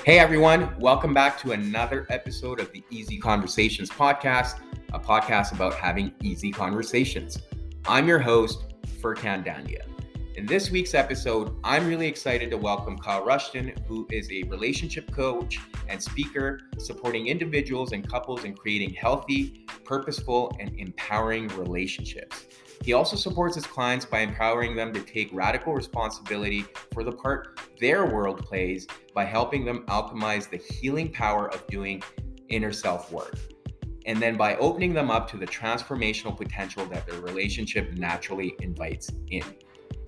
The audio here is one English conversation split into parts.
Hey everyone, welcome back to another episode of the Easy Conversations podcast, a podcast about having easy conversations. I'm your host, Furkan Dandia. In this week's episode, I'm really excited to welcome Kyle Rushton, who is a relationship coach and speaker supporting individuals and couples in creating healthy, purposeful, and empowering relationships. He also supports his clients by empowering them to take radical responsibility for the part their world plays by helping them alchemize the healing power of doing inner self-work. And then by opening them up to the transformational potential that their relationship naturally invites in.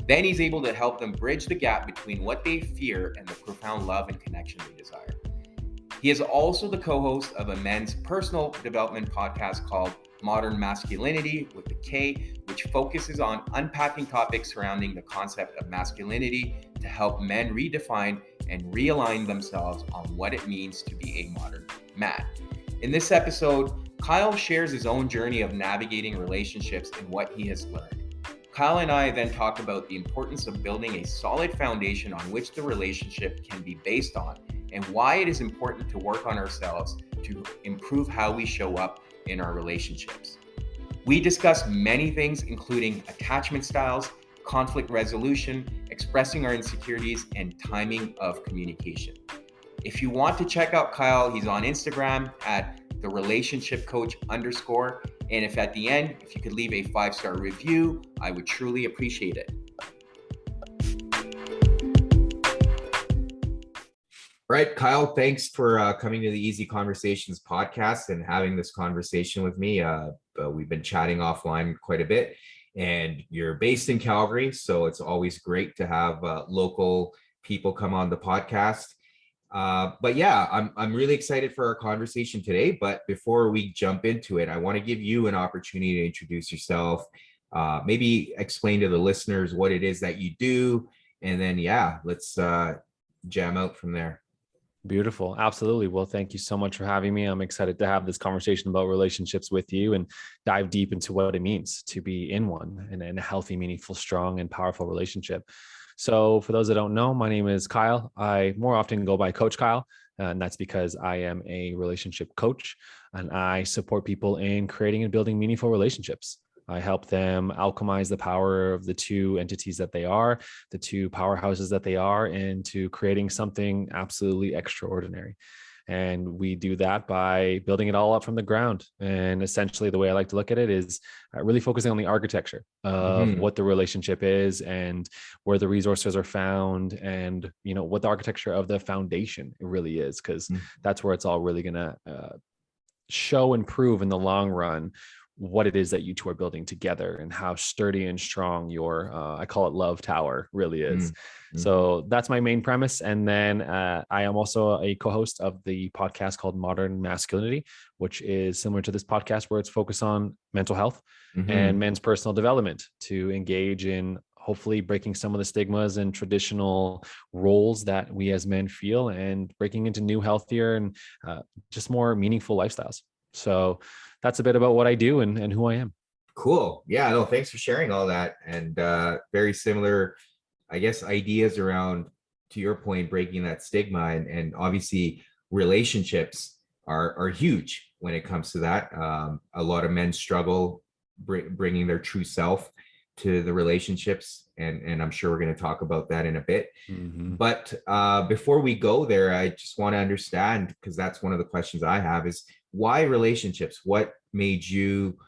Then he's able to help them bridge the gap between what they fear and the profound love and connection they desire. He is also the co-host of a men's personal development podcast called Modern Masculinity with a K, which focuses on unpacking topics surrounding the concept of masculinity to help men redefine and realign themselves on what it means to be a modern man. In this episode, Kyle shares his own journey of navigating relationships and what he has learned. Kyle and I then talk about the importance of building a solid foundation on which the relationship can be based on and why it is important to work on ourselves to improve how we show up in our relationships. We discuss many things, including attachment styles, conflict resolution, expressing our insecurities, and timing of communication. If you want to check out Kyle, he's on Instagram at the relationship coach _. And if at the end, if you could leave a 5-star review, I would truly appreciate it. All right, Kyle, thanks for coming to the Easy Conversations podcast and having this conversation with me. We've been chatting offline quite a bit, and you're based in Calgary, so it's always great to have local people come on the podcast. But yeah, I'm really excited for our conversation today. But before we jump into it, I want to give you an opportunity to introduce yourself, maybe explain to the listeners what it is that you do, and then let's jam out from there. Beautiful. Absolutely. Well, thank you so much for having me. I'm excited to have this conversation about relationships with you and dive deep into what it means to be in one and in a healthy, meaningful, strong, and powerful relationship. So for those that don't know, my name is Kyle. I more often go by Coach Kyle, and that's because I am a relationship coach and I support people in creating and building meaningful relationships. I help them alchemize the power of the two entities that they are, the two powerhouses that they are, into creating something absolutely extraordinary. And we do that by building it all up from the ground. And essentially, the way I like to look at it is really focusing on the architecture of what the relationship is and where the resources are found and, what the architecture of the foundation really is, because that's where it's all really going to show and prove in the long run what it is that you two are building together and how sturdy and strong your, I call it love tower, really is. So that's my main premise. And then I am also a co-host of the podcast called Modern Masculinity, which is similar to this podcast where it's focused on mental health and men's personal development to engage in hopefully breaking some of the stigmas and traditional roles that we as men feel and breaking into new, healthier, and just more meaningful lifestyles. So that's a bit about what I do and who I am. Cool. Yeah, no, thanks for sharing all that. And very similar, I guess, ideas around, to your point, breaking that stigma. And obviously relationships are huge when it comes to that. A lot of men struggle bringing their true self to the relationships. And I'm sure we're going to talk about that in a bit. But before we go there, I just want to understand, because that's one of the questions I have, is why relationships? What made you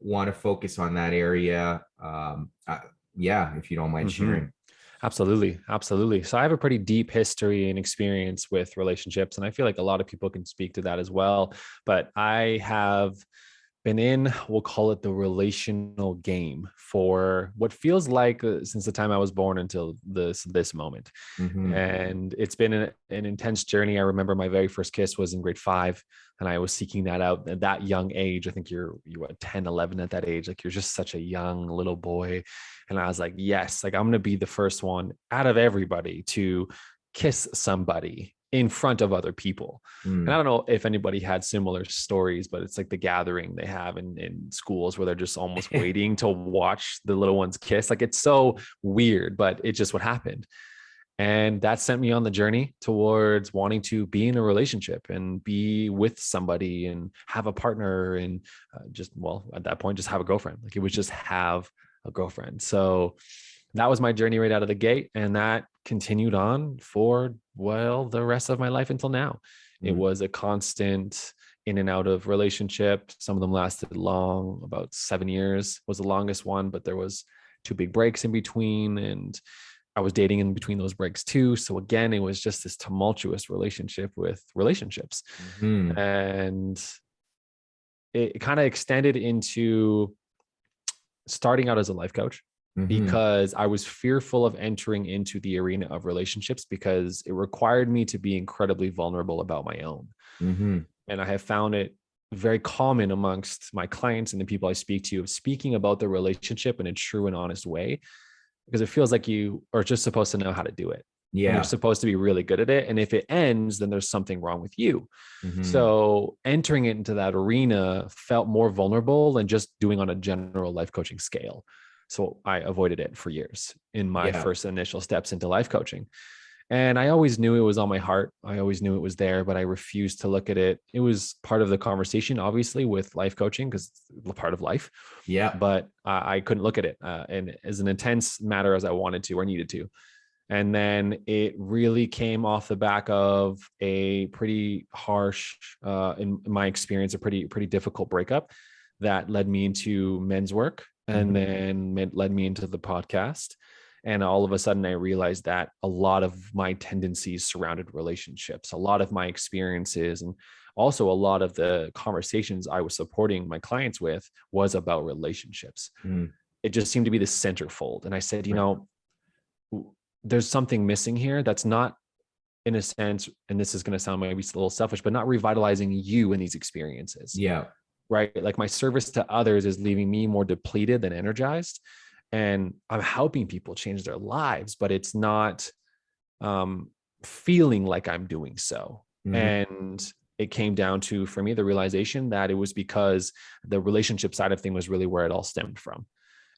want to focus on that area? If you don't mind sharing. Absolutely. So I have a pretty deep history and experience with relationships, and I feel like a lot of people can speak to that as well. But I have been in, we'll call it the relational game, for what feels like since the time I was born until this moment. And it's been an intense journey. I remember my very first kiss was in grade 5, and I was seeking that out at that young age. I think you were 10, 11 at that age. Like, you're just such a young little boy. And I was like, yes, like I'm going to be the first one out of everybody to kiss somebody in front of other people. And I don't know if anybody had similar stories, but it's like the gathering they have in schools where they're just almost waiting to watch the little ones kiss. Like, it's so weird, but it's just what happened. And that sent me on the journey towards wanting to be in a relationship and be with somebody and have a partner and at that point, just have a girlfriend. Like it was just have a girlfriend. So that was my journey right out of the gate. And that continued on for, the rest of my life until now. It was a constant in and out of relationship. Some of them lasted long, about 7 years was the longest one, but there was 2 big breaks in between. And I was dating in between those breaks too. So again, it was just this tumultuous relationship with relationships. And it kind of extended into starting out as a life coach because I was fearful of entering into the arena of relationships because it required me to be incredibly vulnerable about my own. And I have found it very common amongst my clients and the people I speak to of speaking about the relationship in a true and honest way, because it feels like you are just supposed to know how to do it. Yeah. And you're supposed to be really good at it. And if it ends, then there's something wrong with you. So entering it into that arena felt more vulnerable than just doing on a general life coaching scale. So I avoided it for years in my first initial steps into life coaching. And I always knew it was on my heart. I always knew it was there, but I refused to look at it. It was part of the conversation, obviously, with life coaching because it's part of life. Yeah. But I couldn't look at it and as an intense matter as I wanted to or needed to. And then it really came off the back of a pretty harsh, in my experience, a pretty difficult breakup that led me into men's work and then led me into the podcast. And all of a sudden, I realized that a lot of my tendencies surrounded relationships, a lot of my experiences, and also a lot of the conversations I was supporting my clients with was about relationships. It just seemed to be the centerfold. And I said, there's something missing here that's not, in a sense, and this is going to sound maybe a little selfish, but not revitalizing you in these experiences. Yeah. Right. Like my service to others is leaving me more depleted than energized. And I'm helping people change their lives, but it's not feeling like I'm doing so. And it came down to, for me, the realization that it was because the relationship side of thing was really where it all stemmed from.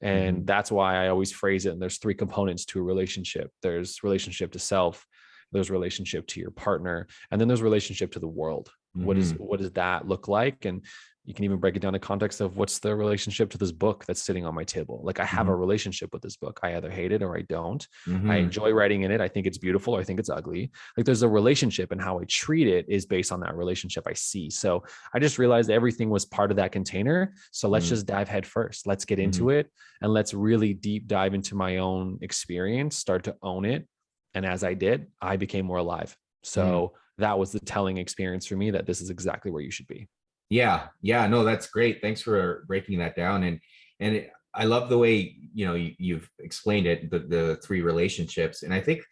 And that's why I always phrase it. And there's 3 components to a relationship. There's relationship to self, there's relationship to your partner, and then there's relationship to the world. What does that look like? And you can even break it down in context of what's the relationship to this book that's sitting on my table. Like I have a relationship with this book. I either hate it or I don't. I enjoy writing in it. I think it's beautiful or I think it's ugly. Like there's a relationship, and how I treat it is based on that relationship I see. So I just realized everything was part of that container. So let's just dive head first. Let's get into it and let's really deep dive into my own experience, start to own it. And as I did, I became more alive. So that was the telling experience for me that this is exactly where you should be. Yeah. No, that's great. Thanks for breaking that down. And I love the way, you've explained it, the 3 relationships. And I think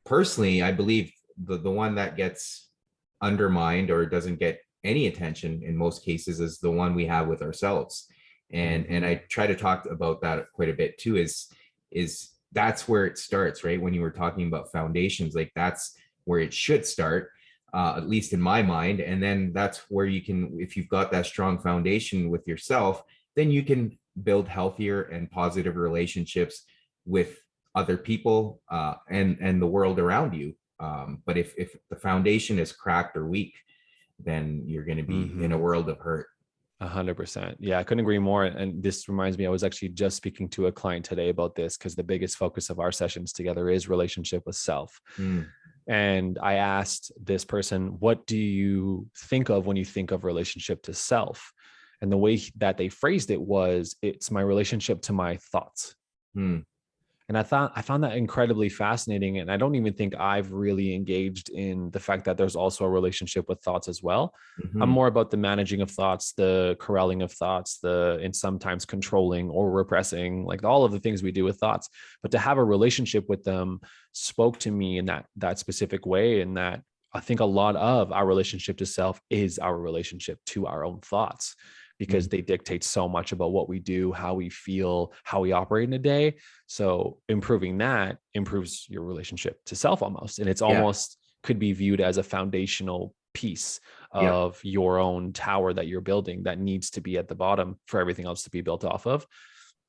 personally, I believe the one that gets undermined or doesn't get any attention in most cases is the one we have with ourselves. And I try to talk about that quite a bit too, is that's where it starts, right? When you were talking about foundations, like that's where it should start. At least in my mind. And then that's where you can, if you've got that strong foundation with yourself, then you can build healthier and positive relationships with other people and the world around you. But if the foundation is cracked or weak, then you're going to be in a world of hurt. 100%. Yeah, I couldn't agree more. And this reminds me, I was actually just speaking to a client today about this because the biggest focus of our sessions together is relationship with self. And I asked this person, what do you think of when you think of relationship to self? And the way that they phrased it was, it's my relationship to my thoughts. And I found that incredibly fascinating. And I don't even think I've really engaged in the fact that there's also a relationship with thoughts as well. I'm more about the managing of thoughts, the corralling of thoughts, and sometimes controlling or repressing, like all of the things we do with thoughts. But to have a relationship with them spoke to me in that specific way. And that I think a lot of our relationship to self is our relationship to our own thoughts, because they dictate so much about what we do, how we feel, how we operate in a day. So improving that improves your relationship to self almost. And it's almost could be viewed as a foundational piece of your own tower that you're building that needs to be at the bottom for everything else to be built off of.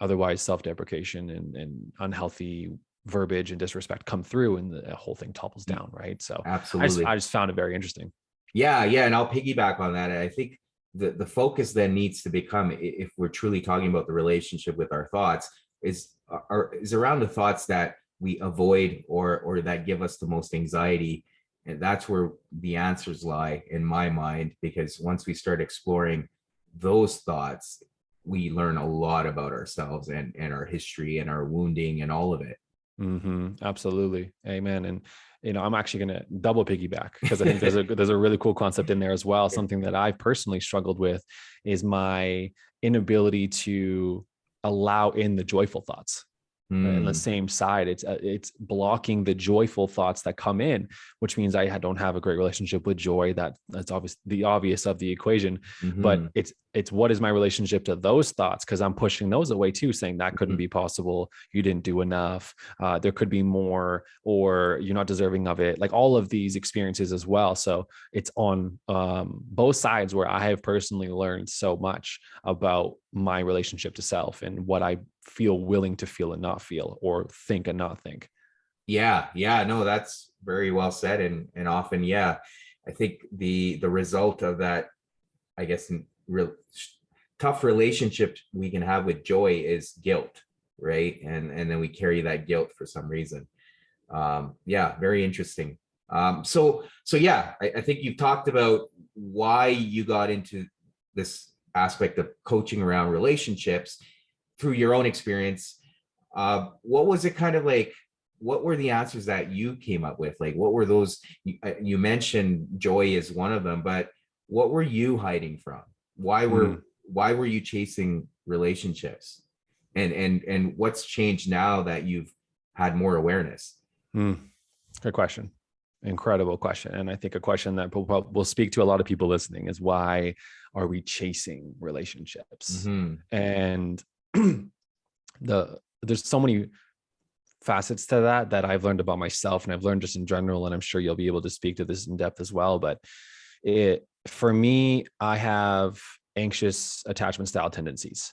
Otherwise, self-deprecation and unhealthy verbiage and disrespect come through, and the whole thing topples down, right? So Absolutely. I just found it very interesting. Yeah, yeah, and I'll piggyback on that. I think the focus then needs to become, if we're truly talking about the relationship with our thoughts, is around the thoughts that we avoid or that give us the most anxiety. And that's where the answers lie in my mind, because once we start exploring those thoughts, we learn a lot about ourselves and our history and our wounding and all of it. Absolutely. Amen. And, I'm actually going to double piggyback, because I think there's a really cool concept in there as well. Something that I've personally struggled with is my inability to allow in the joyful thoughts. On the same side, it's blocking the joyful thoughts that come in, which means I don't have a great relationship with joy. That's the obvious of the equation, but it's what is my relationship to those thoughts? Because I'm pushing those away too, saying that couldn't be possible. You didn't do enough. There could be more, or you're not deserving of it. Like all of these experiences as well. So it's on both sides, where I have personally learned so much about my relationship to self and what I feel willing to feel and not feel, or think and not think. Yeah, no, that's very well said. And often, yeah, I think the result of that, I guess, in real tough relationship we can have with joy is guilt, right? And then we carry that guilt for some reason. Yeah, very interesting. So yeah, I think you've talked about why you got into this aspect of coaching around relationships through your own experience. What was it kind of like? What were the answers that you came up with? Like, what were those? You mentioned joy is one of them, but what were you hiding from? Why were you chasing relationships? And what's changed now that you've had more awareness? Good question. Incredible question. And I think a question that will speak to a lot of people listening is, why are we chasing relationships? And there's so many facets to that I've learned about myself, and I've learned just in general, and I'm sure you'll be able to speak to this in depth as well. But for me, I have anxious attachment style tendencies.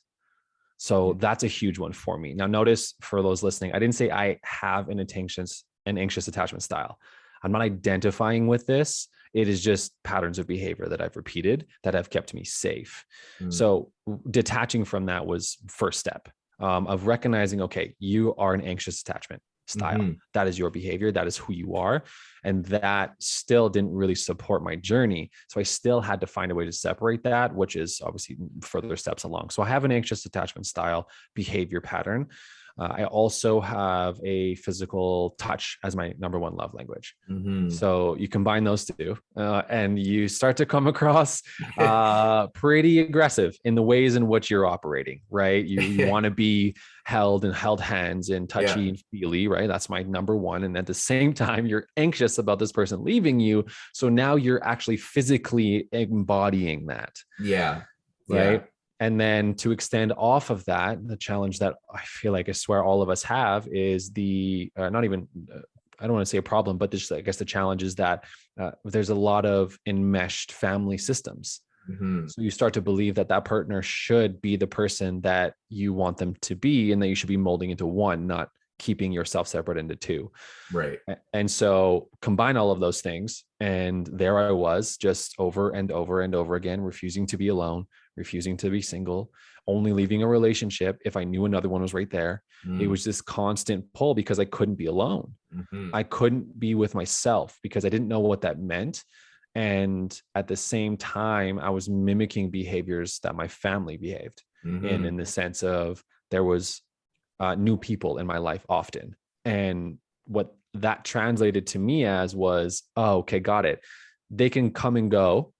So that's a huge one for me. Now, notice, for those listening, I didn't say I have an anxious attachment style. I'm not identifying with this. It is just patterns of behavior that I've repeated that have kept me safe. So detaching from that was first step of recognizing, okay, you are an anxious attachment style. That is your behavior. That is who you are. And that still didn't really support my journey. So I still had to find a way to separate that, which is obviously further steps along. So I have an anxious attachment style behavior pattern. I also have a physical touch as my number one love language. So you combine those two and you start to come across pretty aggressive in the ways in which you're operating, right? You want to be held hands and touchy and feely, right? That's my number one. And at the same time, you're anxious about this person leaving you. So now you're actually physically embodying that. Yeah. Right. And then to extend off of that, the challenge that I feel like I swear all of us have is not even, I don't want to say a problem, but I guess the challenge is that there's a lot of enmeshed family systems. So you start to believe that partner should be the person that you want them to be, and that you should be molding into one, not keeping yourself separate into two. Right. And so combine all of those things. And there I was, just over and over and over again, refusing to be alone, refusing to be single, only leaving a relationship if I knew another one was right there. It was this constant pull because I couldn't be alone. I couldn't be with myself because I didn't know what that meant. And at the same time, I was mimicking behaviors that my family behaved in the sense of there was new people in my life often. And what that translated to me as was, oh, okay, got it. They can come and go.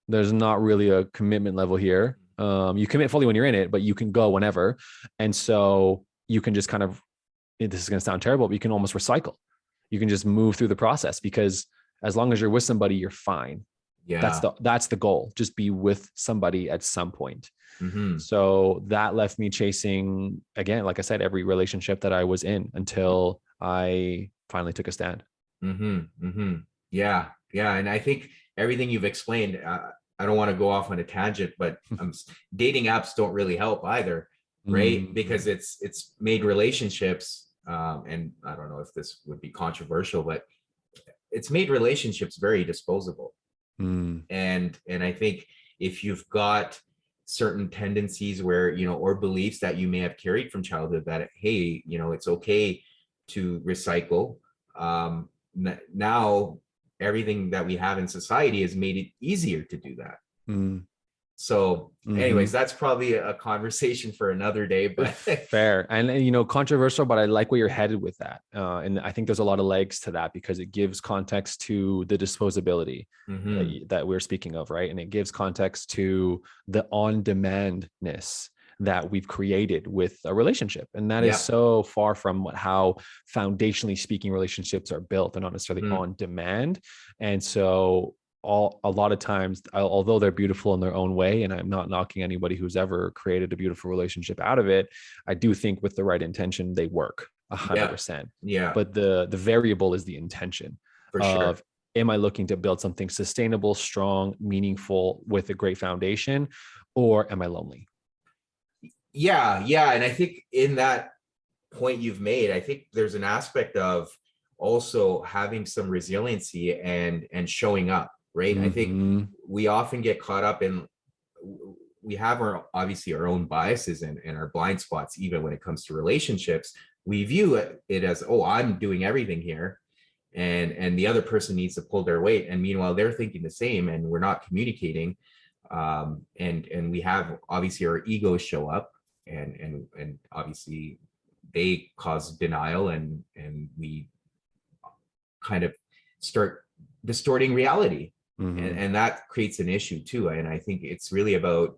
There's not really a commitment level here. You commit fully when you're in it, but you can go whenever. And so you can just kind of, this is going to sound terrible, but you can almost recycle. You can just move through the process, because as long as you're with somebody, you're fine. Yeah. That's the goal. Just be with somebody at some point. So that left me chasing, again, like I said, every relationship that I was in until I finally took a stand. Yeah. And I think everything you've explained, I don't want to go off on a tangent, but dating apps don't really help either, right? Because it's made relationships and I don't know if this would be controversial, but it's made relationships very disposable. And I think if you've got certain tendencies where, or beliefs that you may have carried from childhood that, hey, it's okay to recycle. Now everything that we have in society has made it easier to do that. So anyways, that's probably a conversation for another day, but fair. And, controversial, but I like where you're headed with that. And I think there's a lot of legs to that because it gives context to the disposability that we're speaking of, right? And it gives context to the on-demandness that we've created with a relationship. And that is so far from how foundationally speaking relationships are built. They're not necessarily on demand. And so a lot of times, although they're beautiful in their own way, and I'm not knocking anybody who's ever created a beautiful relationship out of it, I do think with the right intention, they work 100%. Yeah. But the variable is the intention of, sure, am I looking to build something sustainable, strong, meaningful with a great foundation, or am I lonely? Yeah. And I think in that point you've made, I think there's an aspect of also having some resiliency and showing up. Right. I think we often get caught up in, we have obviously our own biases and our blind spots, even when it comes to relationships. We view it as, oh, I'm doing everything here. And the other person needs to pull their weight. And meanwhile, they're thinking the same and we're not communicating. And we have obviously our egos show up and obviously they cause denial and we kind of start distorting reality. And that creates an issue too. And I think it's really about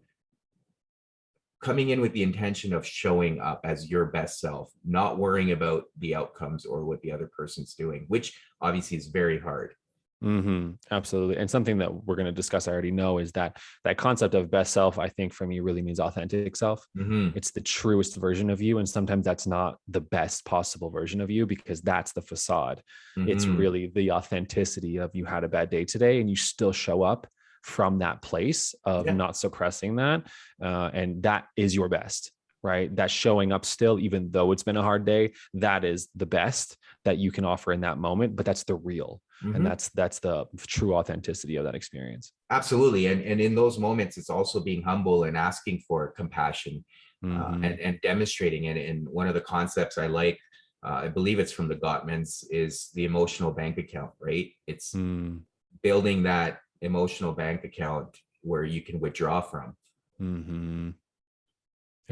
coming in with the intention of showing up as your best self, not worrying about the outcomes or what the other person's doing, which obviously is very hard. Absolutely. And something that we're going to discuss, I already know, is that concept of best self, I think for me really means authentic self. It's the truest version of you. And sometimes that's not the best possible version of you because that's the facade. It's really the authenticity of you had a bad day today and you still show up from that place of not suppressing that. And that is your best, right? That showing up still, even though it's been a hard day, that is the best that you can offer in that moment, but that's the real. And that's the true authenticity of that experience. Absolutely. And in those moments, it's also being humble and asking for compassion and demonstrating it. And one of the concepts I like, I believe it's from the Gottmans, is the emotional bank account, right? It's building that emotional bank account where you can withdraw from.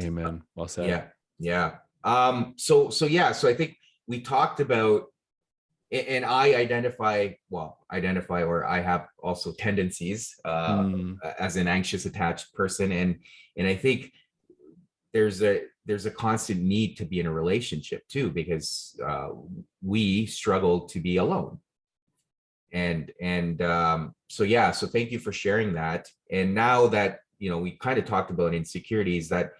Amen. Well said. Yeah. So I think we talked about, and I identify, or I have also tendencies as an anxious attached person. And I think there's a constant need to be in a relationship too, because we struggle to be alone. So thank you for sharing that. And now that, we kind of talked about insecurities, that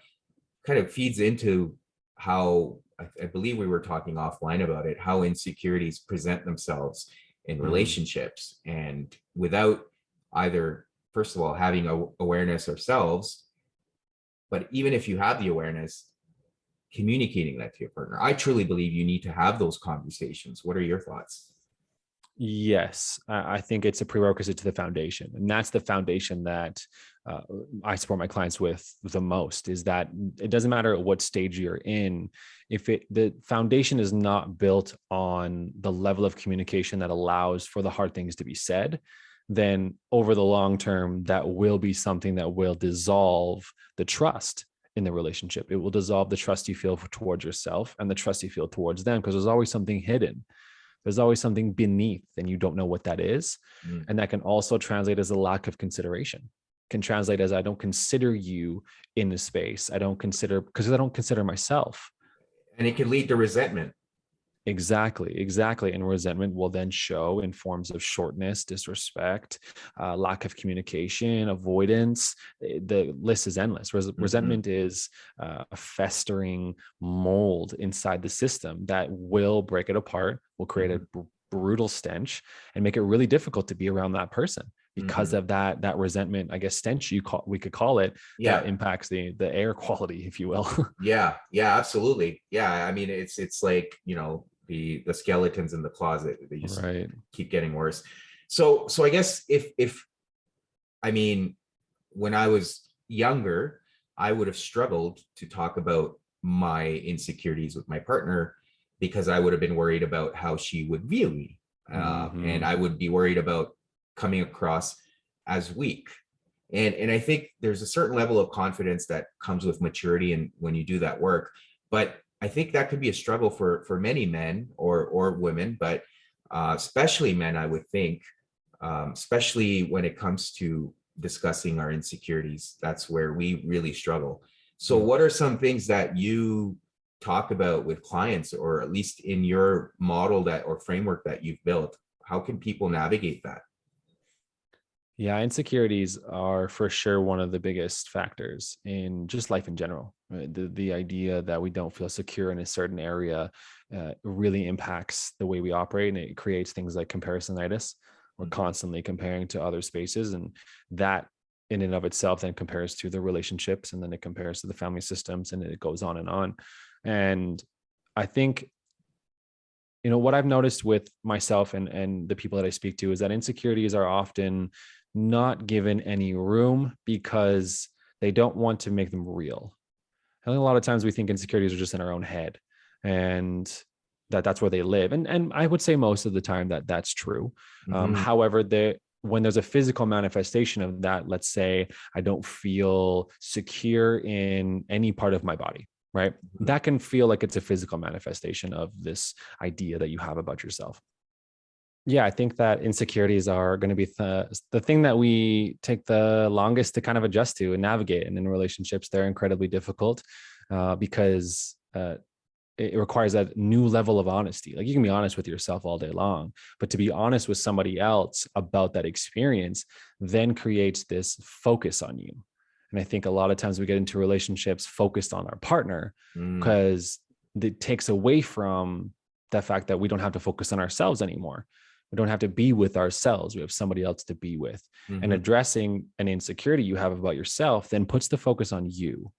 kind of feeds into how I believe we were talking offline about it, how insecurities present themselves in relationships. And without either, first of all, having awareness ourselves, but even if you have the awareness, communicating that to your partner. I truly believe you need to have those conversations. What are your thoughts? Yes, I think it's a prerequisite to the foundation. And that's the foundation that I support my clients with the most, is that it doesn't matter at what stage you're in. If the foundation is not built on the level of communication that allows for the hard things to be said, then over the long term, that will be something that will dissolve the trust in the relationship. It will dissolve the trust you feel towards yourself and the trust you feel towards them, because there's always something hidden. There's always something beneath and you don't know what that is. And that can also translate as a lack of consideration. Can translate as, I don't consider you in the space. Because I don't consider myself. And it can lead to resentment. Exactly. And resentment will then show in forms of shortness, disrespect, lack of communication, avoidance. The list is endless. Resentment is a festering mold inside the system that will break it apart, will create a brutal stench and make it really difficult to be around that person, because of that resentment, I guess, stench we could call it, that impacts the air quality, if you will. Yeah, absolutely. Yeah, I mean, it's like, the skeletons in the closet, they just Right. keep getting worse. So I guess if I mean, when I was younger, I would have struggled to talk about my insecurities with my partner because I would have been worried about how she would view me. And I would be worried about coming across as weak. And I think there's a certain level of confidence that comes with maturity and when you do that work. But I think that could be a struggle for many men or women, but especially men, I would think, especially when it comes to discussing our insecurities. That's where we really struggle. So what are some things that you talk about with clients, or at least in your model that or framework that you've built? How can people navigate that? Yeah, insecurities are for sure one of the biggest factors in just life in general. Right? The idea that we don't feel secure in a certain area really impacts the way we operate, and it creates things like comparisonitis. We're constantly comparing to other spaces, and that in and of itself then compares to the relationships, and then it compares to the family systems, and it goes on and on. And I think, what I've noticed with myself and the people that I speak to is that insecurities are often not given any room because they don't want to make them real. I think a lot of times we think insecurities are just in our own head, and that's where they live. And I would say most of the time that's true. However, when there's a physical manifestation of that, let's say I don't feel secure in any part of my body, right? That can feel like it's a physical manifestation of this idea that you have about yourself. Yeah, I think that insecurities are going to be the thing that we take the longest to kind of adjust to and navigate. And in relationships, they're incredibly difficult because it requires that new level of honesty. Like, you can be honest with yourself all day long, but to be honest with somebody else about that experience then creates this focus on you. And I think a lot of times we get into relationships focused on our partner because it takes away from the fact that we don't have to focus on ourselves anymore. We don't have to be with ourselves. We have somebody else to be with. And addressing an insecurity you have about yourself then puts the focus on you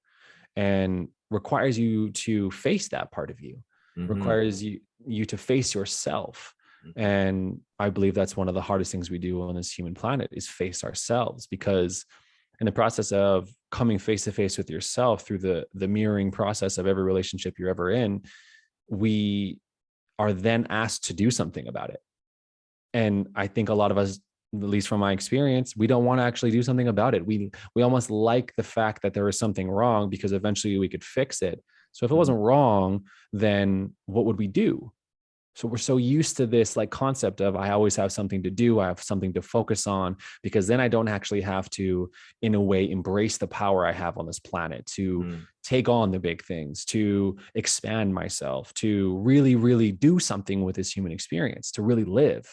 and requires you to face that part of you, requires you to face yourself. And I believe that's one of the hardest things we do on this human planet is face ourselves, because in the process of coming face to face with yourself through the mirroring process of every relationship you're ever in, we are then asked to do something about it. And I think a lot of us, at least from my experience, we don't want to actually do something about it. We almost like the fact that there is something wrong because eventually we could fix it. So if it wasn't wrong, then what would we do? So we're so used to this like concept of I always have something to do. I have something to focus on, because then I don't actually have to, in a way, embrace the power I have on this planet to take on the big things, to expand myself, to really, really do something with this human experience, to really live.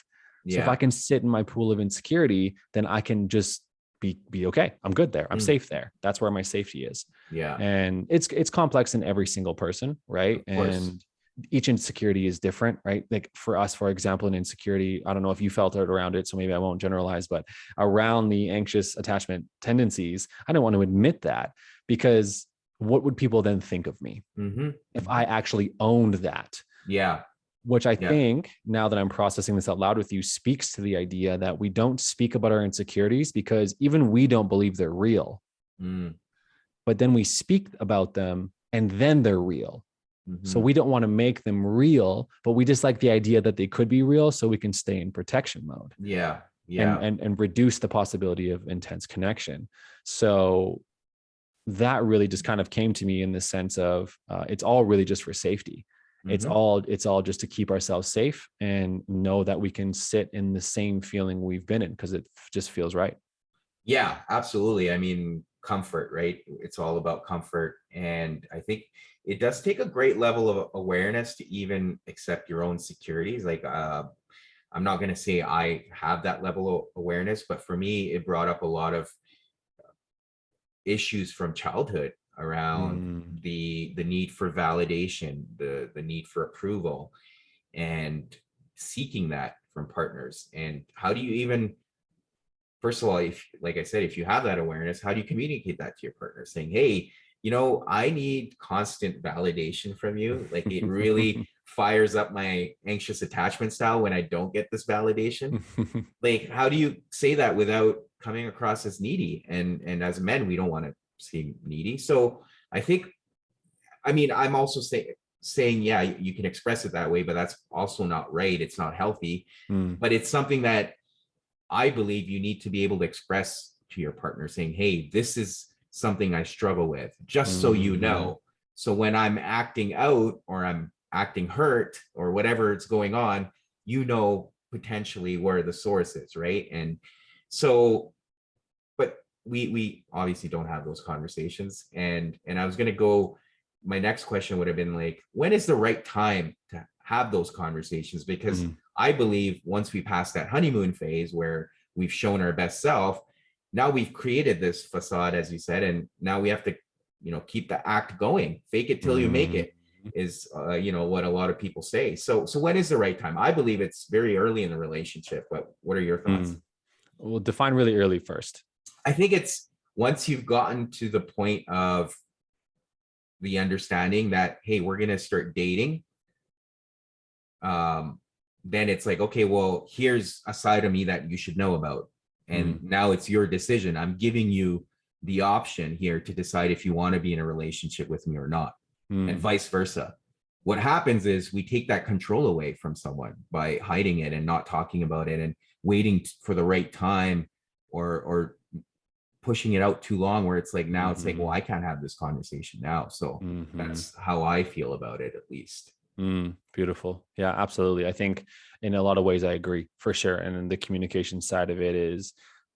So if I can sit in my pool of insecurity, then I can just be okay. I'm good there. I'm safe there. That's where my safety is. Yeah. And it's complex in every single person, right? And each insecurity is different, right? Like for us, for example, an insecurity, I don't know if you felt it around it, so maybe I won't generalize, but around the anxious attachment tendencies, I don't want to admit that, because what would people then think of me if I actually owned that? Yeah. Which I think, now that I'm processing this out loud with you, speaks to the idea that we don't speak about our insecurities because even we don't believe they're real. But then we speak about them and then they're real. So we don't want to make them real, but we just like the idea that they could be real so we can stay in protection mode. And reduce the possibility of intense connection. So that really just kind of came to me in the sense of it's all really just for safety. It's all just to keep ourselves safe and know that we can sit in the same feeling we've been in because it just feels right. Yeah, absolutely. I mean, comfort, right? It's all about comfort. And I think it does take a great level of awareness to even accept your own securities. Like, I'm not going to say I have that level of awareness, but for me, it brought up a lot of issues from childhood around the need for validation, the need for approval, and seeking that from partners. And how do you even first of all, if, like I said, if you have that awareness, how do you communicate that to your partner? Saying, hey, I need constant validation from you. Like it really fires up my anxious attachment style when I don't get this validation. Like, how do you say that without coming across as needy? And as men, we don't want to seem needy. So I think, I mean, I'm also saying, yeah, you can express it that way, but that's also not right. It's not healthy. But it's something that I believe you need to be able to express to your partner, saying, hey, this is something I struggle with, just so you know. So when I'm acting out or I'm acting hurt or whatever it's going on, potentially where the source is, right? And so, but we obviously don't have those conversations. And I was gonna go, my next question would have been like, when is the right time to have those conversations? Because I believe once we pass that honeymoon phase where we've shown our best self, now we've created this facade, as you said, and now we have to, keep the act going. Fake it till you make it is, what a lot of people say. So when is the right time? I believe it's very early in the relationship, but what are your thoughts? Well, define really early first. I think it's once you've gotten to the point of the understanding that, hey, we're going to start dating. Then it's like, okay, well, here's a side of me that you should know about. And now it's your decision. I'm giving you the option here to decide if you want to be in a relationship with me or not, and vice versa. What happens is we take that control away from someone by hiding it and not talking about it and waiting for the right time, or pushing it out too long, where it's like, now it's like, well, I can't have this conversation now. So that's how I feel about it, at least. Beautiful. Yeah, absolutely. I think in a lot of ways I agree, for sure. And the communication side of it is,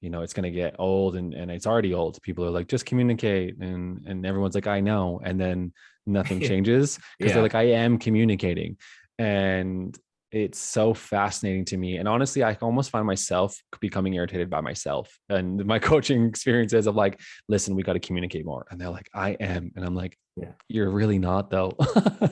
it's going to get old, and it's already old. People are like, just communicate. And everyone's like, I know. And then nothing changes because they're like, I am communicating. And it's so fascinating to me. And honestly, I almost find myself becoming irritated by myself. And my coaching experiences of like, listen, we got to communicate more. And they're like, I am. And I'm like, you're really not, though.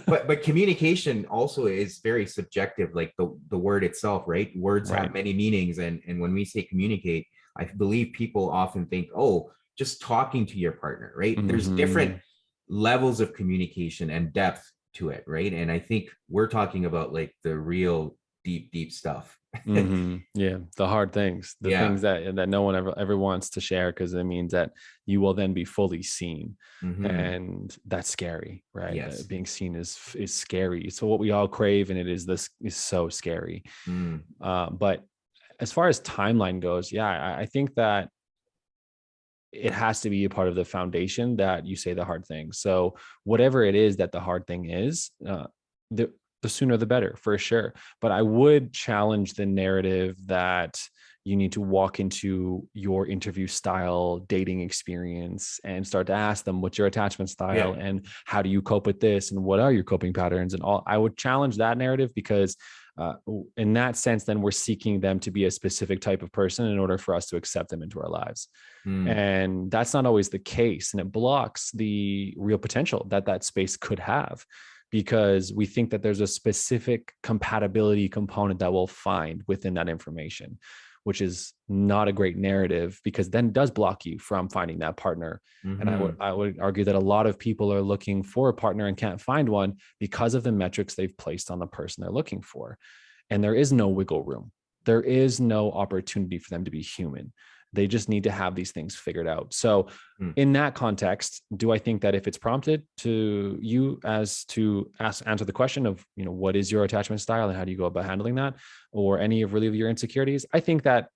but communication also is very subjective, like the word itself, right? Words have many meanings. And when we say communicate, I believe people often think, oh, just talking to your partner, right? There's different levels of communication and depth to it, right? And I think we're talking about like the real deep stuff. Yeah, the hard things, the things that no one ever wants to share, because it means that you will then be fully seen, and that's scary, right? Yes. Being seen is scary. So what we all crave, and this is so scary. But as far as timeline goes, I think that it has to be a part of the foundation that you say the hard things. So whatever it is that the hard thing is, the sooner the better, for sure. But I would challenge the narrative that you need to walk into your interview style dating experience and start to ask them, what's your attachment style and how do you cope with this and what are your coping patterns and all. I would challenge that narrative, because in that sense, then we're seeking them to be a specific type of person in order for us to accept them into our lives. And that's not always the case. And it blocks the real potential that space could have, because we think that there's a specific compatibility component that we'll find within that information, which is not a great narrative, because then it does block you from finding that partner. And I would argue that a lot of people are looking for a partner and can't find one because of the metrics they've placed on the person they're looking for. And there is no wiggle room. There is no opportunity for them to be human. They just need to have these things figured out. So in that context, do I think that if it's prompted to you as to answer the question of, what is your attachment style and how do you go about handling that, or any of really your insecurities, I think that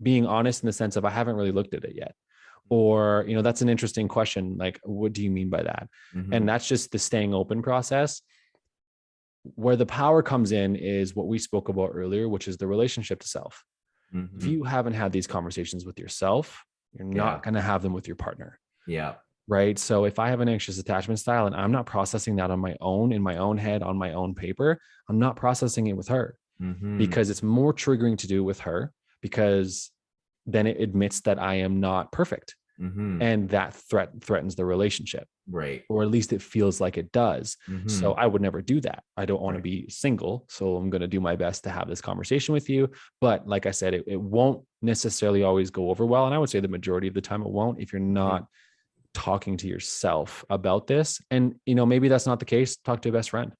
being honest in the sense of, I haven't really looked at it yet, or, that's an interesting question. Like, what do you mean by that? And that's just the staying open process. Where the power comes in is what we spoke about earlier, which is the relationship to self. If you haven't had these conversations with yourself, you're not going to have them with your partner. Right. So if I have an anxious attachment style and I'm not processing that on my own, in my own head, on my own paper, I'm not processing it with her, because it's more triggering to do with her, because then it admits that I am not perfect. And that threatens the relationship. Right. Or at least it feels like it does. So I would never do that. I don't want to be single. So I'm going to do my best to have this conversation with you. But like I said, it won't necessarily always go over well. And I would say the majority of the time it won't if you're not talking to yourself about this. And, maybe that's not the case. Talk to a best friend.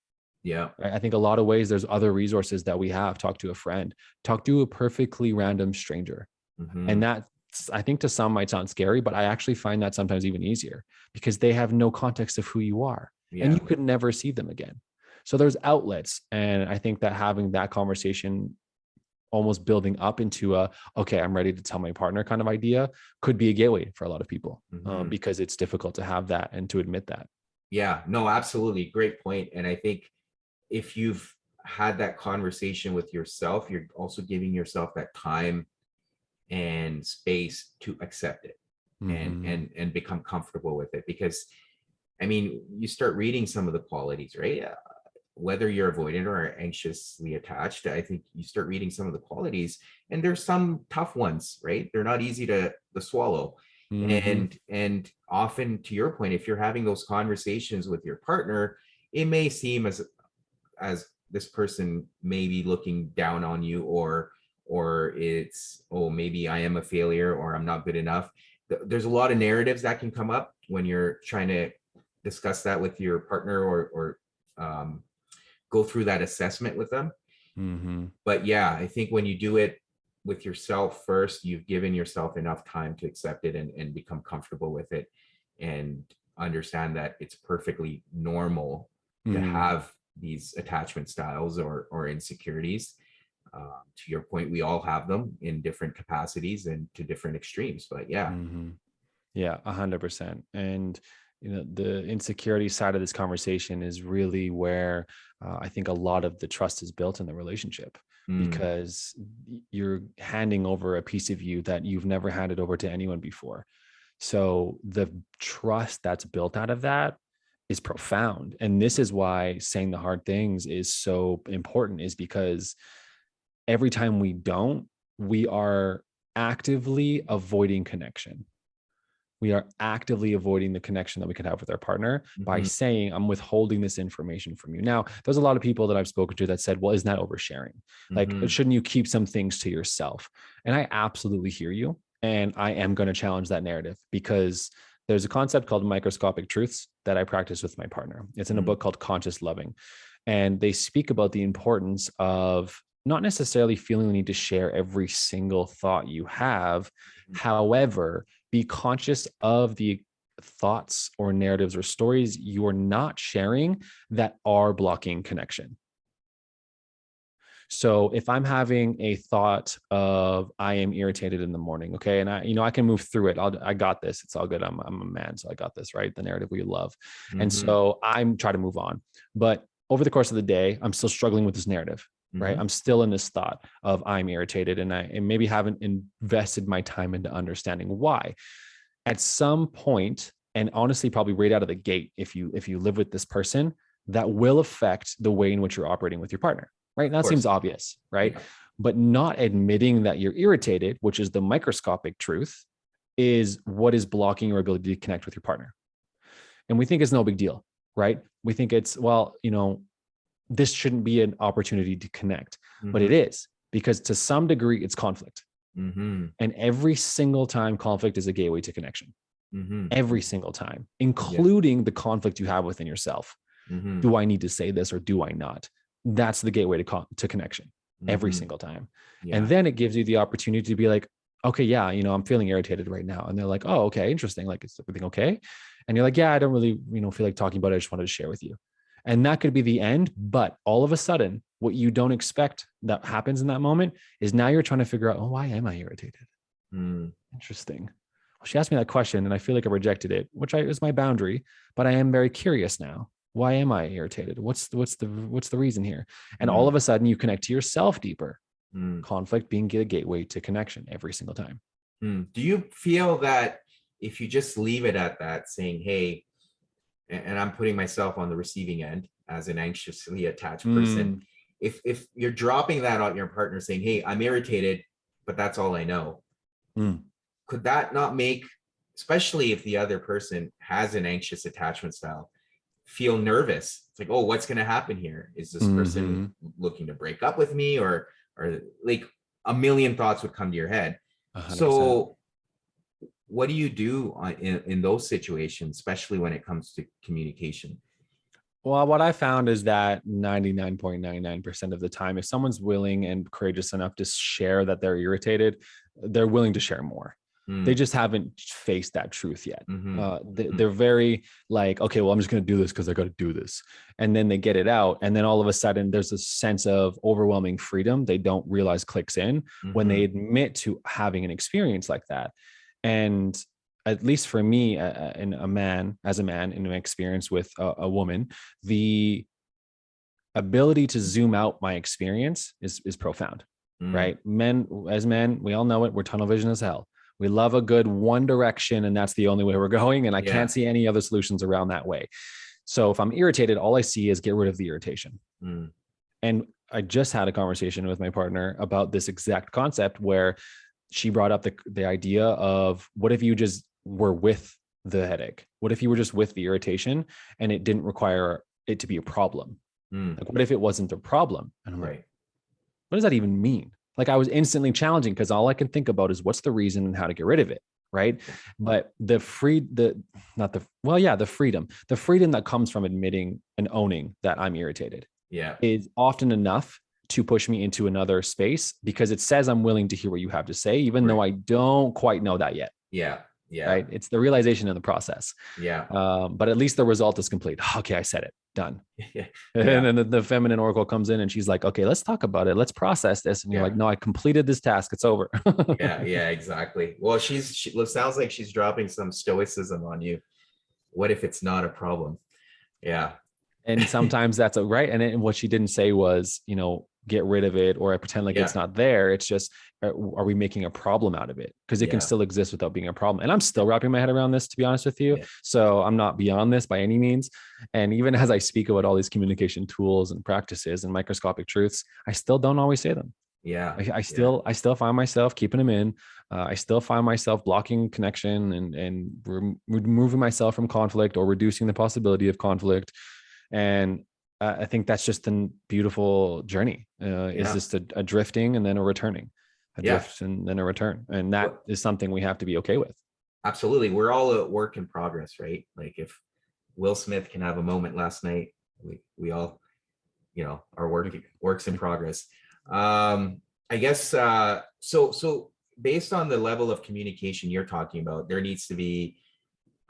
Yeah. I think a lot of ways there's other resources that we have. Talk to a friend, talk to a perfectly random stranger. And that, I think to some might sound scary, but I actually find that sometimes even easier because they have no context of who you are and you could never see them again. So there's outlets. And I think that having that conversation almost building up into okay, I'm ready to tell my partner kind of idea could be a gateway for a lot of people because it's difficult to have that and to admit that. Yeah, no, absolutely. Great point. And I think if you've had that conversation with yourself, you're also giving yourself that time and space to accept it and become comfortable with it. Because I mean, you start reading some of the qualities, right? Whether you're avoidant or anxiously attached, I think you start reading some of the qualities, and there's some tough ones, right? They're not easy to swallow. And often, to your point, if you're having those conversations with your partner, it may seem as this person may be looking down on you, or it's, oh, maybe I am a failure, or I'm not good enough. There's a lot of narratives that can come up when you're trying to discuss that with your partner, or go through that assessment with them. But yeah, I think when you do it with yourself first, you've given yourself enough time to accept it and become comfortable with it, and understand that it's perfectly normal to have these attachment styles or insecurities. To your point, we all have them in different capacities and to different extremes, but yeah. Yeah, 100%. And the insecurity side of this conversation is really where I think a lot of the trust is built in the relationship, because you're handing over a piece of you that you've never handed over to anyone before. So the trust that's built out of that is profound. And this is why saying the hard things is so important, is because every time we don't, we are actively avoiding connection. We are actively avoiding the connection that we could have with our partner by saying, I'm withholding this information from you. Now, there's a lot of people that I've spoken to that said, well, isn't that oversharing? Like, shouldn't you keep some things to yourself? And I absolutely hear you. And I am going to challenge that narrative, because there's a concept called microscopic truths that I practice with my partner. It's in a book called Conscious Loving. And they speak about the importance of not necessarily feeling the need to share every single thought you have. However, be conscious of the thoughts or narratives or stories you're not sharing that are blocking connection. So if I'm having a thought of I am irritated in the morning, okay, and I can move through it. I got this. It's all good. I'm a man, so I got this, right? The narrative we love, and so I'm trying to move on. But over the course of the day, I'm still struggling with this narrative, right? I'm still in this thought of I'm irritated, and I maybe haven't invested my time into understanding why. At some point, and honestly, probably right out of the gate, if you live with this person, that will affect the way in which you're operating with your partner. Right. And that seems obvious, right? Yeah. But not admitting that you're irritated, which is the microscopic truth, is what is blocking your ability to connect with your partner. And we think it's no big deal, right? We think it's, well, this shouldn't be an opportunity to connect, but it is, because to some degree it's conflict. And every single time conflict is a gateway to connection. Every single time, including the conflict you have within yourself. Do I need to say this or do I not? That's the gateway to connection every single time. Yeah. And then it gives you the opportunity to be like, okay, yeah, I'm feeling irritated right now. And they're like, oh, okay, interesting. Like, is everything okay? And you're like, yeah, I don't really, feel like talking about it. I just wanted to share with you. And that could be the end. But all of a sudden, what you don't expect that happens in that moment is now you're trying to figure out, oh, why am I irritated? Interesting. Well, she asked me that question and I feel like I rejected it, which is my boundary, but I am very curious now. Why am I irritated? What's the reason here? And all of a sudden you connect to yourself deeper. Conflict being a gateway to connection every single time. Do you feel that if you just leave it at that, saying, hey, and I'm putting myself on the receiving end as an anxiously attached person, if you're dropping that on your partner saying, hey, I'm irritated, but that's all I know, could that not make especially if the other person has an anxious attachment style, feel nervous. It's like, oh, what's going to happen here? Is this person looking to break up with me, or like a million thoughts would come to your head. 100%. So what do you do in those situations, especially when it comes to communication? Well, what I found is that 99.99% of the time, if someone's willing and courageous enough to share that they're irritated, they're willing to share more. They just haven't faced that truth yet. They're very like, okay, well, I'm just going to do this because I got to do this. And then they get it out. And then all of a sudden there's a sense of overwhelming freedom they don't realize clicks in when they admit to having an experience like that. And at least for me, as a man in my experience with a woman, the ability to zoom out my experience is profound, right? Men, we all know it. We're tunnel vision as hell. We love a good one direction, and that's the only way we're going. And I can't see any other solutions around that way. So if I'm irritated, all I see is get rid of the irritation. And I just had a conversation with my partner about this exact concept where she brought up the idea of, what if you just were with the headache? What if you were just with the irritation and it didn't require it to be a problem? Like, what if it wasn't a problem? And I'm like, what does that even mean? Like, I was instantly challenging because all I can think about is what's the reason and how to get rid of it. Right. But the freedom that comes from admitting and owning that I'm irritated is often enough to push me into another space, because it says I'm willing to hear what you have to say, even though I don't quite know that yet. Right. It's the realization in the process. But at least the result is complete. Okay, I said it. Done. And then the feminine oracle comes in and she's like, okay, let's talk about it. Let's process this. And you're like, no, I completed this task. It's over. Exactly. Well, she sounds like she's dropping some stoicism on you. What if it's not a problem? And sometimes that's right. And what she didn't say was, get rid of it, or I pretend like it's not there. It's just, are we making a problem out of it? Because it can still exist without being a problem. And I'm still wrapping my head around this, to be honest with you. So I'm not beyond this by any means. And even as I speak about all these communication tools and practices and microscopic truths, I still don't always say them. I still find myself keeping them in. I still find myself blocking connection and removing myself from conflict, or reducing the possibility of conflict. And I think that's just a beautiful journey. Is just a drifting and then a returning, drift and then a return. And that is something we have to be okay with. Absolutely. We're all a work in progress, right? Like, if Will Smith can have a moment last night, we all, are works in progress. I guess, so based on the level of communication you're talking about, there needs to be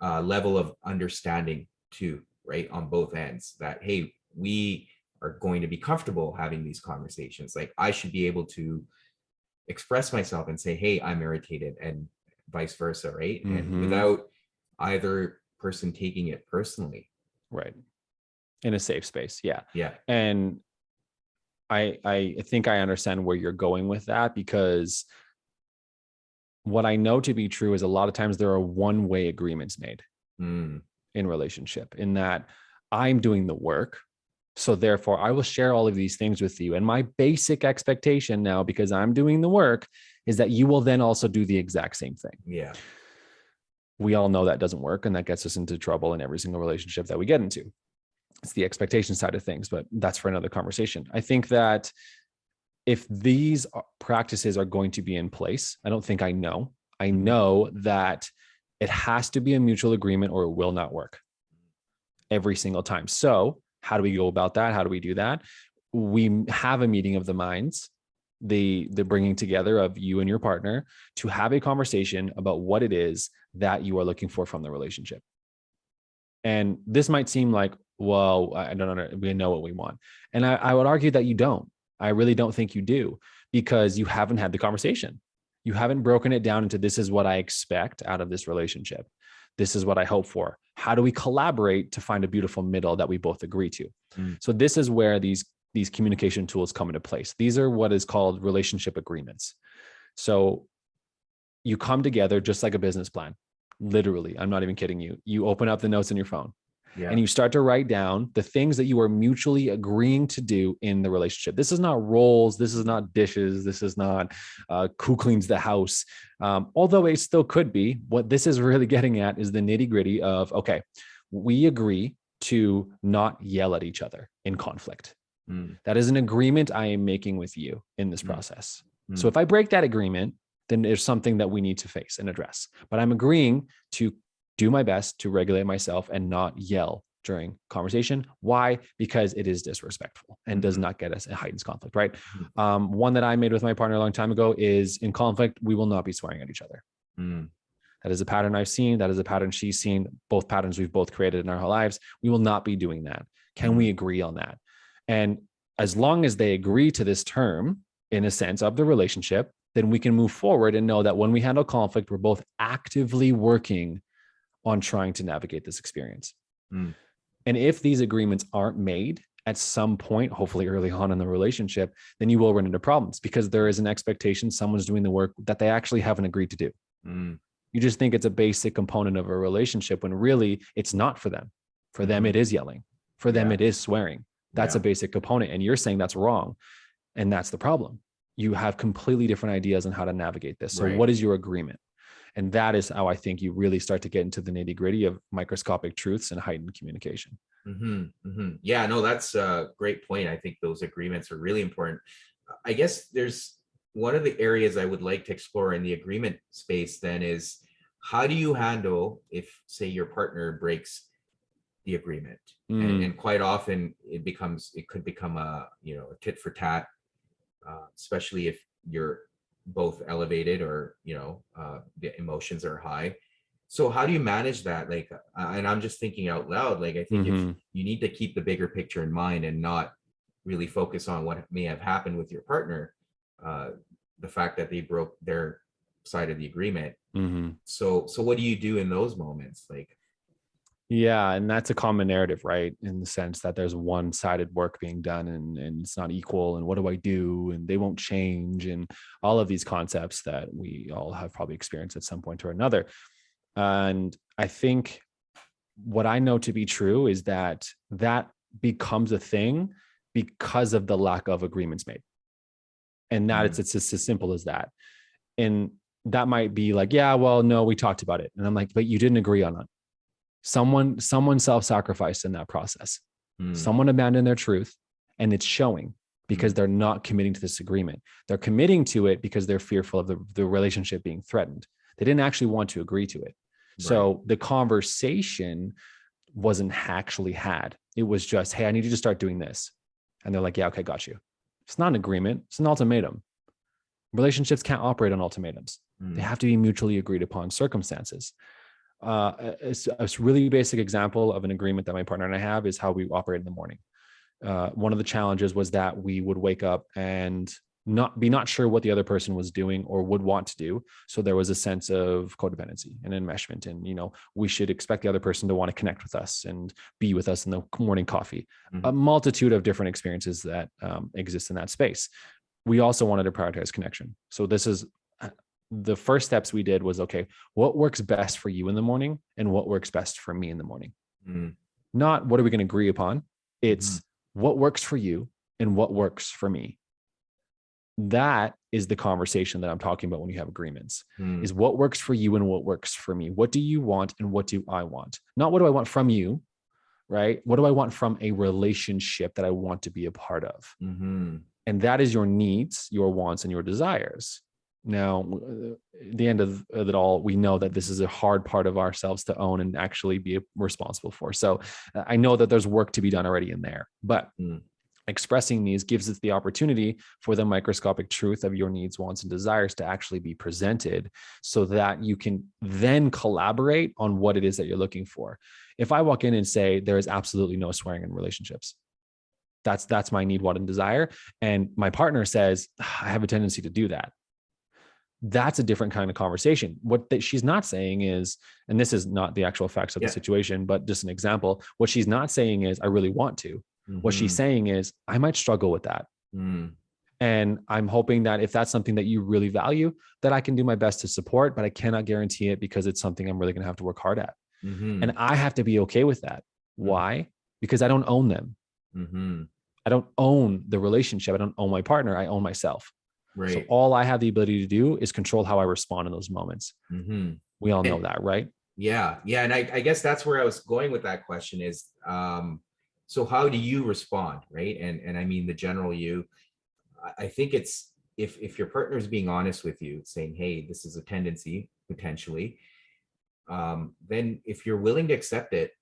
a level of understanding too, right? On both ends, that, hey, we are going to be comfortable having these conversations. Like, I should be able to express myself and say, hey, I'm irritated, and vice versa, right? And without either person taking it personally. Right. In a safe space. And I think I understand where you're going with that, because what I know to be true is a lot of times there are one-way agreements made in relationship, in that I'm doing the work. So therefore I will share all of these things with you. And my basic expectation now, because I'm doing the work, is that you will then also do the exact same thing. We all know that doesn't work. And that gets us into trouble in every single relationship that we get into. It's the expectation side of things, but that's for another conversation. I think that if these practices are going to be in place, I know that it has to be a mutual agreement, or it will not work every single time. So how do we go about that? How do we do that? We have a meeting of the minds, the bringing together of you and your partner to have a conversation about what it is that you are looking for from the relationship. And this might seem like, well, I don't know, we know what we want. And I would argue that you don't. I really don't think you do, because you haven't had the conversation. You haven't broken it down into, this is what I expect out of this relationship. This is what I hope for. How do we collaborate to find a beautiful middle that we both agree to? So this is where these communication tools come into place. These are what is called relationship agreements. So you come together just like a business plan. Literally, I'm not even kidding you. You open up the notes in your phone Yeah. And you start to write down the things that you are mutually agreeing to do in the relationship. This is not roles. This is not dishes. This is not who cleans the house. Although it still could be. What this is really getting at is the nitty gritty of, okay, we agree to not yell at each other in conflict. That is an agreement I am making with you in this process. So if I break that agreement, then there's something that we need to face and address. But I'm agreeing to do my best to regulate myself and not yell during conversation. Why? Because it is disrespectful and does not get us a heightened conflict, right? One that I made with my partner a long time ago is, in conflict, we will not be swearing at each other. That is a pattern I've seen. That is a pattern she's seen. Both patterns we've both created in our whole lives. We will not be doing that. Can we agree on that? And as long as they agree to this term, in a sense of the relationship, then we can move forward and know that when we handle conflict, we're both actively working on trying to navigate this experience. And if these agreements aren't made at some point, hopefully early on in the relationship, then you will run into problems because there is an expectation someone's doing the work that they actually haven't agreed to do. You just think it's a basic component of a relationship when really it's not for them. For them, it is yelling. For them, it is swearing. That's a basic component. And you're saying that's wrong. And that's the problem. You have completely different ideas on how to navigate this. So what is your agreement? And that is how I think you really start to get into the nitty gritty of microscopic truths and heightened communication. Yeah, no, that's a great point. I think those agreements are really important. I guess there's one of the areas I would like to explore in the agreement space then is, how do you handle if, say, your partner breaks the agreement? And quite often it could become a tit for tat, especially if you're both elevated or the emotions are high. So how do you manage that? Like, and I'm just thinking out loud, like, I think if you need to keep the bigger picture in mind and not really focus on what may have happened with your partner, the fact that they broke their side of the agreement. So what do you do in those moments? Like, yeah, and that's a common narrative, right? In the sense that there's one-sided work being done and it's not equal. And what do I do? And they won't change. And all of these concepts that we all have probably experienced at some point or another. And I think what I know to be true is that becomes a thing because of the lack of agreements made. And that it's just as simple as that. And that might be like, yeah, well, no, we talked about it. And I'm like, but you didn't agree on it. Someone self-sacrificed in that process. Someone abandoned their truth, and it's showing because they're not committing to this agreement. They're committing to it because they're fearful of the relationship being threatened. They didn't actually want to agree to it. So the conversation wasn't actually had. It was just, hey, I need you to start doing this. And they're like, yeah, okay, got you. It's not an agreement. It's an ultimatum. Relationships can't operate on ultimatums. They have to be mutually agreed upon circumstances. A really basic example of an agreement that my partner and I have is how we operate in the morning. One of the challenges was that we would wake up and not sure what the other person was doing or would want to do. So there was a sense of codependency and enmeshment. And, we should expect the other person to want to connect with us and be with us in the morning coffee. A multitude of different experiences that exist in that space. We also wanted to prioritize connection. So this is the first steps we did was, okay, what works best for you in the morning and what works best for me in the morning? Not what are we going to agree upon? It's what works for you and what works for me. That is the conversation that I'm talking about when you have agreements, is what works for you and what works for me. What do you want and what do I want? Not what do I want from you, right? What do I want from a relationship that I want to be a part of? And that is your needs, your wants, and your desires. Now, at the end of it all, we know that this is a hard part of ourselves to own and actually be responsible for. So I know that there's work to be done already in there, but expressing these gives us the opportunity for the microscopic truth of your needs, wants, and desires to actually be presented so that you can then collaborate on what it is that you're looking for. If I walk in and say there is absolutely no swearing in relationships, that's my need, want, and desire, and my partner says, I have a tendency to do that, that's a different kind of conversation. What she's not saying is, and this is not the actual facts of the situation, but just an example, what she's not saying is, I really want to. What she's saying is, I might struggle with that. And I'm hoping that if that's something that you really value, that I can do my best to support, but I cannot guarantee it because it's something I'm really going to have to work hard at. And I have to be okay with that. Why? Because I don't own them. I don't own the relationship. I don't own my partner. I own myself. Right. So all I have the ability to do is control how I respond in those moments. We all know that, right? Yeah. And I guess that's where I was going with that question is, so how do you respond? Right. And I mean, the general you, I think it's, if your partner is being honest with you saying, hey, this is a tendency potentially, then if you're willing to accept it,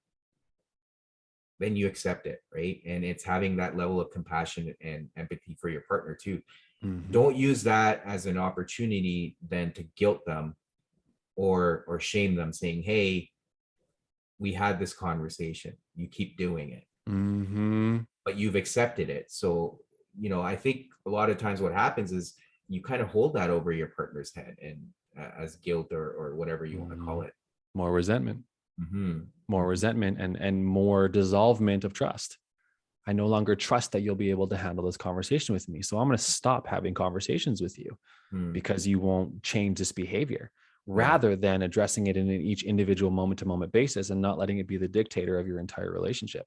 then you accept it, right? And it's having that level of compassion and empathy for your partner too. Don't use that as an opportunity then to guilt them or shame them, saying, hey, we had this conversation, you keep doing it, but you've accepted it. So, I think a lot of times what happens is you kind of hold that over your partner's head and as guilt or whatever you want to call it. More resentment. More resentment and more dissolvement of trust. I no longer trust that you'll be able to handle this conversation with me. So I'm going to stop having conversations with you because you won't change this behavior, rather than addressing it in each individual moment to moment basis and not letting it be the dictator of your entire relationship.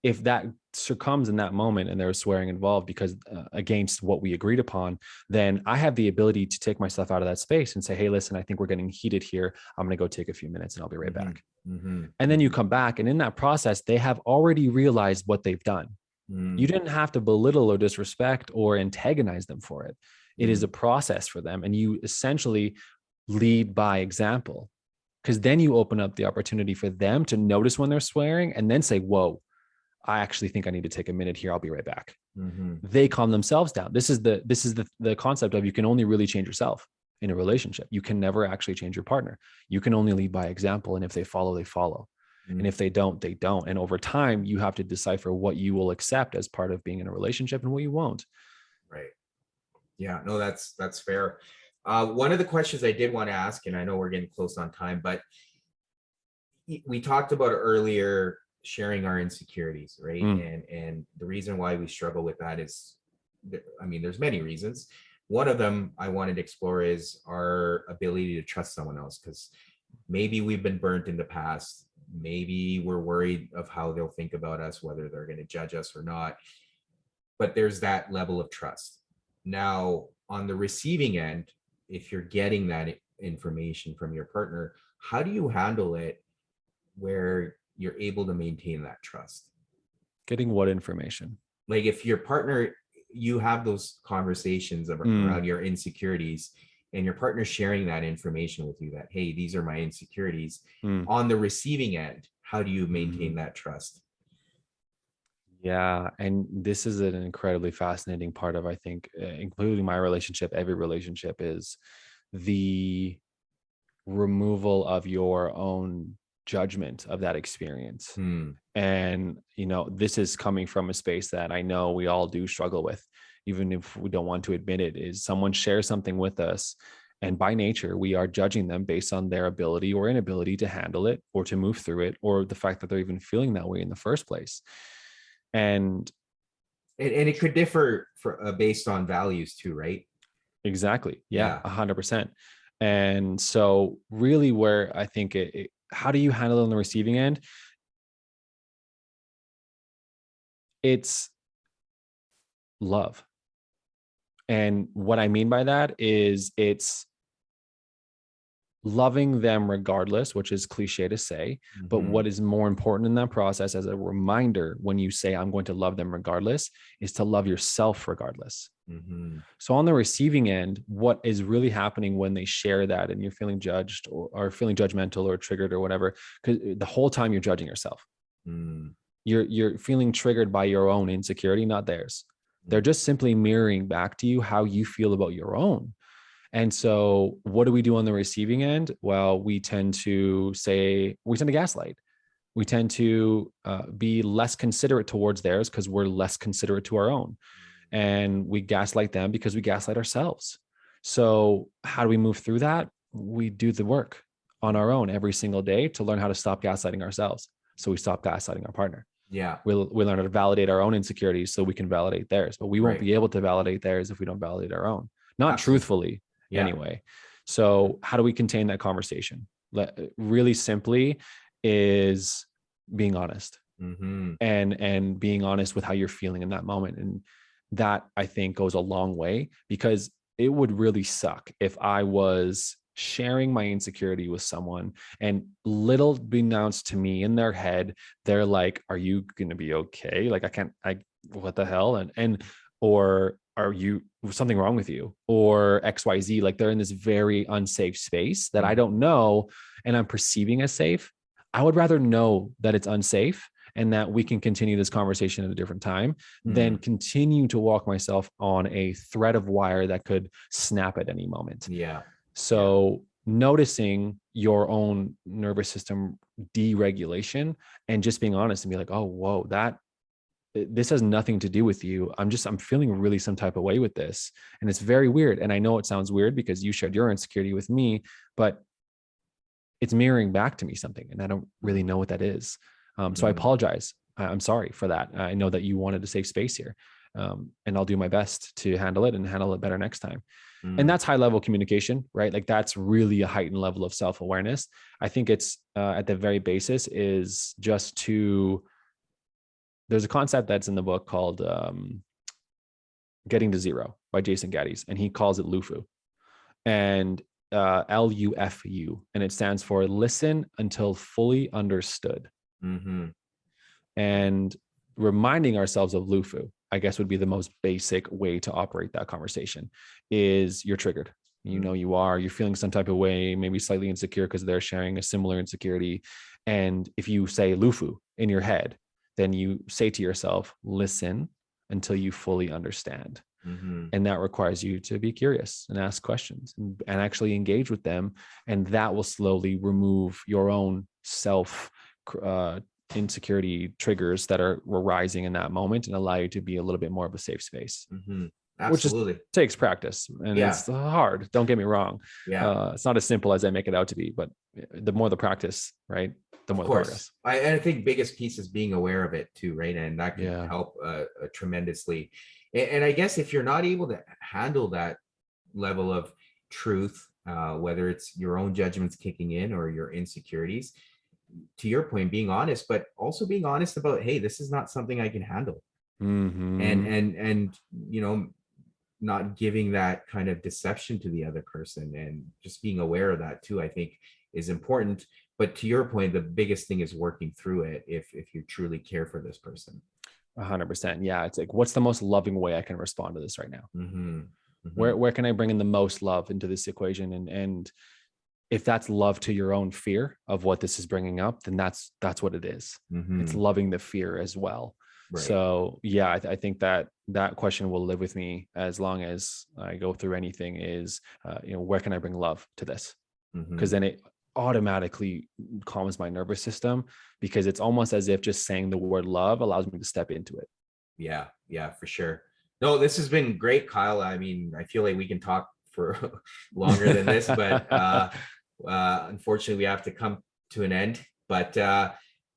If that succumbs in that moment and there's swearing involved because against what we agreed upon, then I have the ability to take myself out of that space and say, hey, listen, I think we're getting heated here. I'm going to go take a few minutes and I'll be right back. And then you come back, and in that process, they have already realized what they've done. You didn't have to belittle or disrespect or antagonize them for it. It is a process for them. And you essentially lead by example, because then you open up the opportunity for them to notice when they're swearing and then say, whoa, I actually think I need to take a minute here. I'll be right back. They calm themselves down. This is the concept of you can only really change yourself in a relationship. You can never actually change your partner. You can only lead by example. And if they follow, they follow. And if they don't, they don't. And over time, you have to decipher what you will accept as part of being in a relationship and what you won't. Right. Yeah, no, that's fair. One of the questions I did want to ask, and I know we're getting close on time, but we talked about earlier sharing our insecurities, right? And the reason why we struggle with that is, I mean, there's many reasons. One of them I wanted to explore is our ability to trust someone else, because maybe we've been burnt in the past. Maybe we're worried of how they'll think about us, whether they're going to judge us or not. But there's that level of trust. Now, on the receiving end, if you're getting that information from your partner, how do you handle it where you're able to maintain that trust? Getting what information? Like if your partner, you have those conversations around your insecurities, and your partner sharing that information with you that, hey, these are my insecurities. On the receiving end, how do you maintain that trust? Yeah. And this is an incredibly fascinating part of, I think, including my relationship, every relationship, is the removal of your own judgment of that experience. And, this is coming from a space that I know we all do struggle with, even if we don't want to admit it, is someone shares something with us. And by nature, we are judging them based on their ability or inability to handle it or to move through it, or the fact that they're even feeling that way in the first place. And it could differ based on values too, right? Exactly. Yeah. 100%. And so really where I think how do you handle it on the receiving end? It's love. And what I mean by that is it's loving them regardless, which is cliche to say, but what is more important in that process as a reminder when you say, I'm going to love them regardless, is to love yourself regardless. So on the receiving end, what is really happening when they share that and you're feeling judged or feeling judgmental or triggered or whatever, because the whole time you're judging yourself, you're feeling triggered by your own insecurity, not theirs. They're just simply mirroring back to you how you feel about your own. And so what do we do on the receiving end? Well, we tend to gaslight. We tend to be less considerate towards theirs because we're less considerate to our own. And we gaslight them because we gaslight ourselves. So how do we move through that? We do the work on our own every single day to learn how to stop gaslighting ourselves. So we stop gaslighting our partner. Yeah. We'll learn how to validate our own insecurities so we can validate theirs, but we won't be able to validate theirs if we don't validate our own, not truthfully anyway. So how do we contain that conversation? Really simply is being honest. and being honest with how you're feeling in that moment. And that, I think, goes a long way, because it would really suck if I was sharing my insecurity with someone and little be announced to me in their head, they're like, are you going to be okay? Like, what the hell? Or are you something wrong with you, or XYZ? Like, they're in this very unsafe space that I don't know and I'm perceiving as safe. I would rather know that it's unsafe and that we can continue this conversation at a different time than continue to walk myself on a thread of wire that could snap at any moment. Yeah. So noticing your own nervous system deregulation and just being honest and be like, oh, whoa, this has nothing to do with you. I'm feeling really some type of way with this. And it's very weird. And I know it sounds weird because you shared your insecurity with me, but it's mirroring back to me something. And I don't really know what that is. So I apologize. I'm sorry for that. I know that you wanted a safe space here. And I'll do my best to handle it better next time. And that's high level communication, right? Like, that's really a heightened level of self-awareness. I think it's at the very basis is just there's a concept that's in the book called Getting to Zero by Jason Gaddies, and he calls it LUFU. And LUFU, and it stands for listen until fully understood. And reminding ourselves of LUFU, I guess, would be the most basic way to operate that conversation. Is you're triggered. You're feeling some type of way, maybe slightly insecure because they're sharing a similar insecurity. And if you say LUFU in your head, then you say to yourself, listen until you fully understand. And that requires you to be curious and ask questions and actually engage with them. And that will slowly remove your own self insecurity triggers that are rising in that moment and allow you to be a little bit more of a safe space. Absolutely. Which takes practice, and it's hard. Don't get me wrong. It's not as simple as I make it out to be, but the more the practice, right, the more the progress. I think biggest piece is being aware of it too, right? And that can help tremendously. And I guess if you're not able to handle that level of truth, whether it's your own judgments kicking in or your insecurities, to your point, being honest, but also being honest about, hey, this is not something I can handle. And not giving that kind of deception to the other person, and just being aware of that too, I think is important. But to your point, the biggest thing is working through it if you truly care for this person. 100%. Yeah. It's like, what's the most loving way I can respond to this right now? Where can I bring in the most love into this equation? And if that's love to your own fear of what this is bringing up, then that's what it is. It's loving the fear as well. Right. So yeah, I think that question will live with me as long as I go through anything is, where can I bring love to this? Because then it automatically calms my nervous system, because it's almost as if just saying the word love allows me to step into it. Yeah, for sure. No, this has been great, Kyle. I mean, I feel like we can talk for longer than this, but unfortunately we have to come to an end. But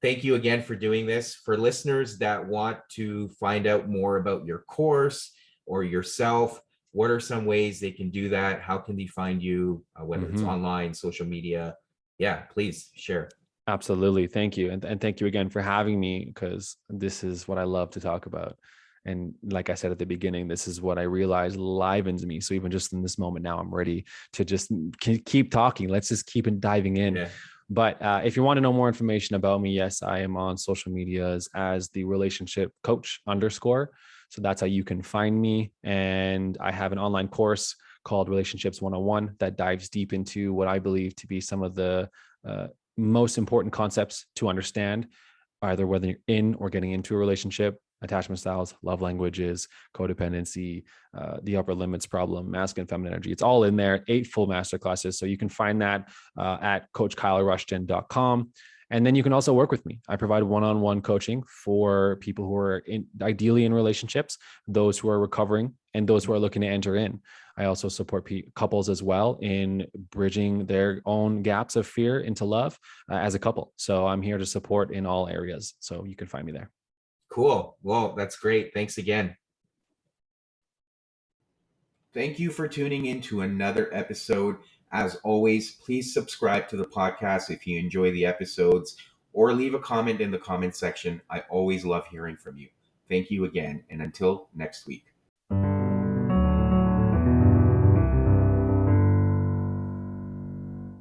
thank you again for doing this. For listeners that want to find out more about your course or yourself, what are some ways they can do that? How can they find you, whether it's online, social media? Yeah, please share. Absolutely. Thank you. And thank you again for having me, because this is what I love to talk about. And like I said at the beginning, this is what I realize livens me. So even just in this moment now, I'm ready to just keep talking. Let's just keep diving in. Yeah. But if you want to know more information about me, yes, I am on social medias as the relationship coach _. So that's how you can find me. And I have an online course called Relationships 101 that dives deep into what I believe to be some of the most important concepts to understand, either whether you're in or getting into a relationship: attachment styles, love languages, codependency, the upper limits problem, masculine, feminine energy. It's all in there, 8 full masterclasses. So you can find that at coachkylerushton.com. And then you can also work with me. I provide one-on-one coaching for people who are ideally in relationships, those who are recovering, and those who are looking to enter in. I also support couples as well in bridging their own gaps of fear into love as a couple. So I'm here to support in all areas. So you can find me there. Cool. Well, that's great. Thanks again. Thank you for tuning in to another episode. As always, please subscribe to the podcast if you enjoy the episodes, or leave a comment in the comment section. I always love hearing from you. Thank you again, and until next week.